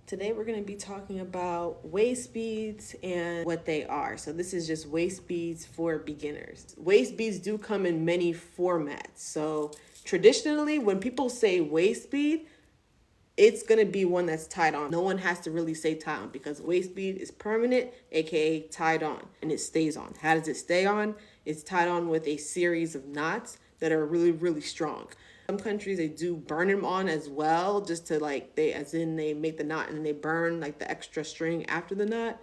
Today we're going to be talking about waist beads and what they are. So this is just waist beads for beginners. Waist beads do come in many formats. So traditionally, when people say waist bead, it's going to be one that's tied on. No one has to really say tie on because waist bead is permanent, aka tied on, and it stays on. How does it stay on? It's tied on with a series of knots that are really, really strong. Some countries, they do burn them on as well, just to they make the knot and then they burn like the extra string after the knot.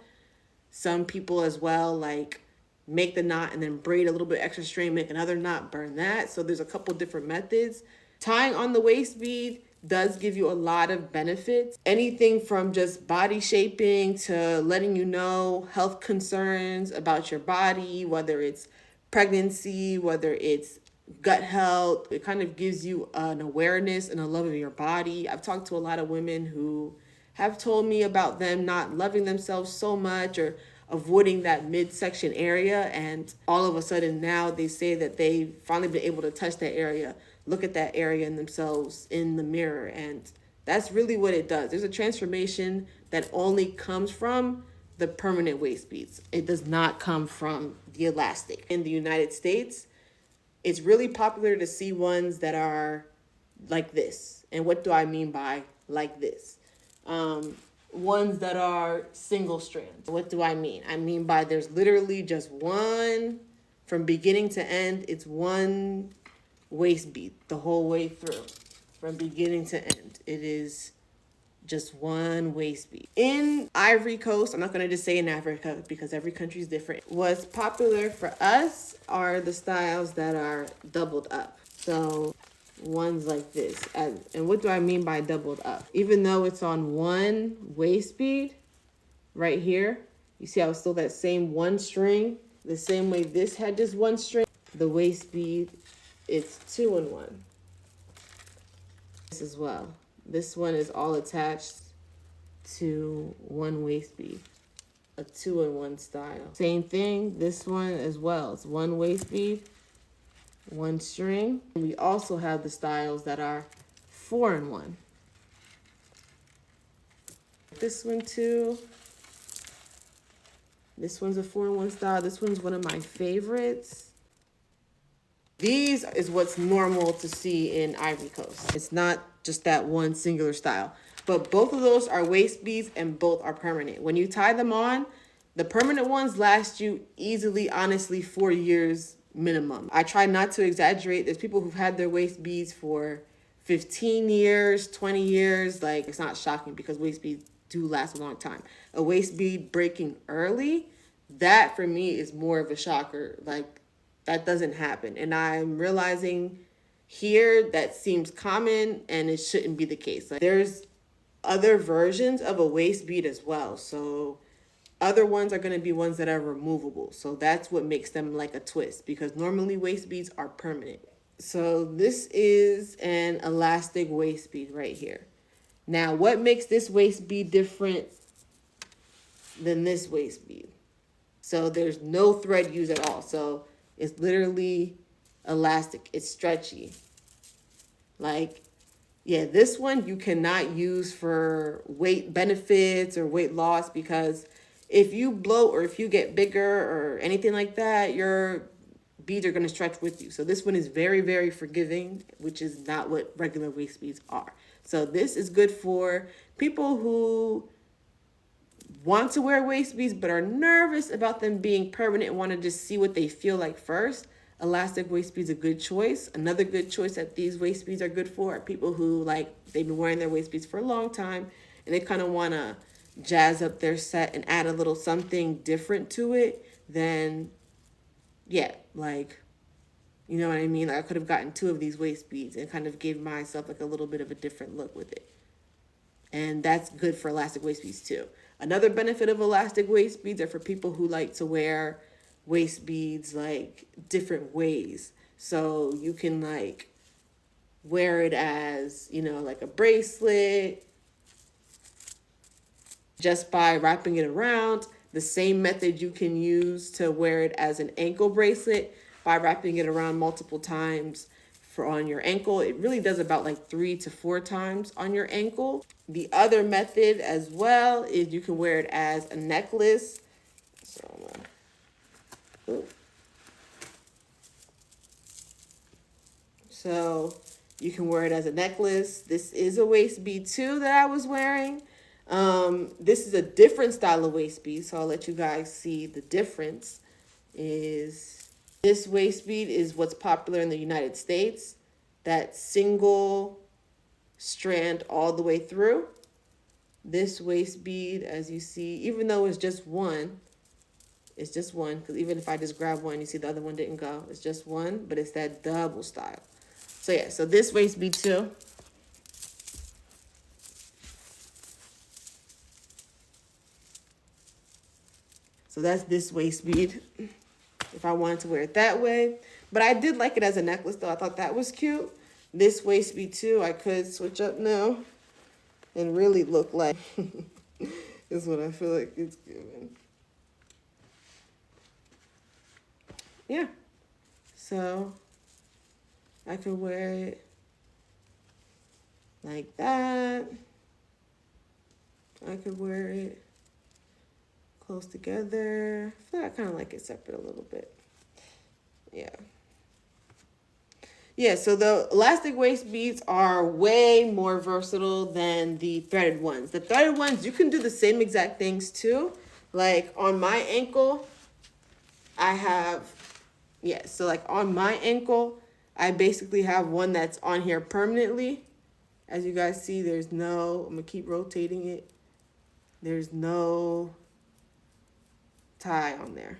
Some people as well make the knot and then braid a little bit extra string, make another knot, burn that. So there's a couple different methods. Tying on the waist bead does give you a lot of benefits. Anything from just body shaping to letting you know health concerns about your body, whether it's pregnancy, whether it's gut health. It kind of gives you an awareness and a love of your body. I've talked to a lot of women who have told me about them not loving themselves so much or avoiding that midsection area, and all of a sudden now they say that they've finally been able to touch that area, look at that area in themselves in the mirror, and that's really what it does. There's a transformation that only comes from the permanent waist beads. It does not come from the elastic. In the United States, it's really popular to see ones that are like this. And what do I mean by like this? Ones that are single strand. What do I mean? I mean by there's literally just one, from beginning to end, it's one waist bead the whole way through. From beginning to end, it is just one waist bead. In Ivory Coast, I'm not going to just say in Africa because every country is different. What's popular for us are the styles that are doubled up. So ones like this. And what do I mean by doubled up? Even though it's on one waist bead right here, you see how it's still that same one string, the same way this had just one string. The waist bead, it's 2-in-1. This as well. This one is all attached to one waist bead, a 2-in-1 style. Same thing, this one as well. It's one waist bead, one string. And we also have the styles that are 4-in-1. This one too. This one's a 4-in-1 style. This one's one of my favorites. These is what's normal to see in Ivory Coast. It's not just that one singular style. But both of those are waist beads and both are permanent. When you tie them on, the permanent ones last you easily, honestly, 4 years minimum. I try not to exaggerate. There's people who've had their waist beads for 15 years, 20 years. Like, it's not shocking because waist beads do last a long time. A waist bead breaking early, that for me is more of a shocker. Like, that doesn't happen. And I'm realizing here that seems common and it shouldn't be the case. Like, there's other versions of a waist bead as well. So other ones are going to be ones that are removable. So that's what makes them like a twist, because normally waist beads are permanent. So this is an elastic waist bead right here. Now, what makes this waist bead different than this waist bead? So there's no thread used at all. So it's literally elastic. It's stretchy. Like, yeah, this one you cannot use for weight benefits or weight loss, because if you bloat or if you get bigger or anything like that, your beads are going to stretch with you. So this one is very, very forgiving, which is not what regular waist beads are. So this is good for people who want to wear waist beads but are nervous about them being permanent and want to just see what they feel like first. Elastic waist beads a good choice. Another good choice that these waist beads are good for are people who, like, they've been wearing their waist beads for a long time and they kind of want to jazz up their set and add a little something different to it. Then yeah, like, you know what I mean? Like, I could have gotten 2 of these waist beads and kind of gave myself like a little bit of a different look with it. And that's good for elastic waist beads too. Another benefit of elastic waist beads are for people who like to wear waist beads like different ways. So you can like wear it as, you know, like a bracelet just by wrapping it around. The same method you can use to wear it as an ankle bracelet by wrapping it around multiple times for on your ankle. It really does about like 3 to 4 times on your ankle. The other method as well is you can wear it as a necklace. So you can wear it as a necklace. This is a waist bead too that I was wearing. This is a different style of waist bead, so I'll let you guys see the difference. Is this waist bead is what's popular in the United States. That single strand all the way through. This waist bead, as you see, even though it's just one, because even if I just grab one, you see the other one didn't go. It's just one, but it's that double style. So yeah, so this waist bead too. So that's this waist bead, if I wanted to wear it that way. But I did like it as a necklace though. I thought that was cute. This waist bead too, I could switch up now and really look like is what I feel like it's giving. Yeah. So I could wear it like that. I could wear it close together. I feel like I kind of like it separate a little bit. Yeah. Yeah, so the elastic waist beads are way more versatile than the threaded ones. The threaded ones, you can do the same exact things too. Like on my ankle, I have, yeah, so like on my ankle, I basically have one that's on here permanently. As you guys see, there's no, I'm gonna keep rotating it. There's no tie on there.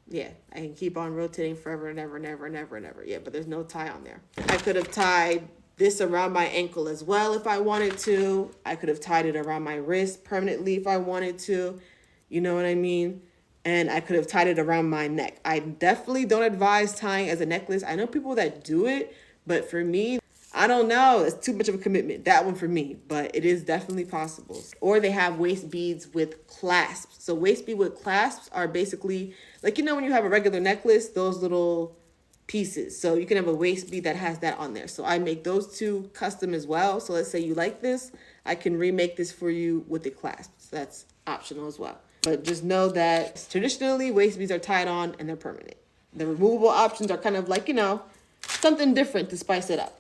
Yeah, I can keep on rotating forever and ever and ever and ever and ever. Yeah, but there's no tie on there. I could have tied this around my ankle as well if I wanted to. I could have tied it around my wrist permanently if I wanted to. You know what I mean? And I could have tied it around my neck. I definitely don't advise tying as a necklace. I know people that do it, but for me, I don't know. It's too much of a commitment. That one for me, but it is definitely possible. Or they have waist beads with clasps. So waist bead with clasps are basically like, you know, when you have a regular necklace, those little pieces. So you can have a waist bead that has that on there. So I make those two custom as well. So let's say you like this, I can remake this for you with the clasps. So that's optional as well. But just know that traditionally waist beads are tied on and they're permanent. The removable options are kind of like, you know, something different to spice it up.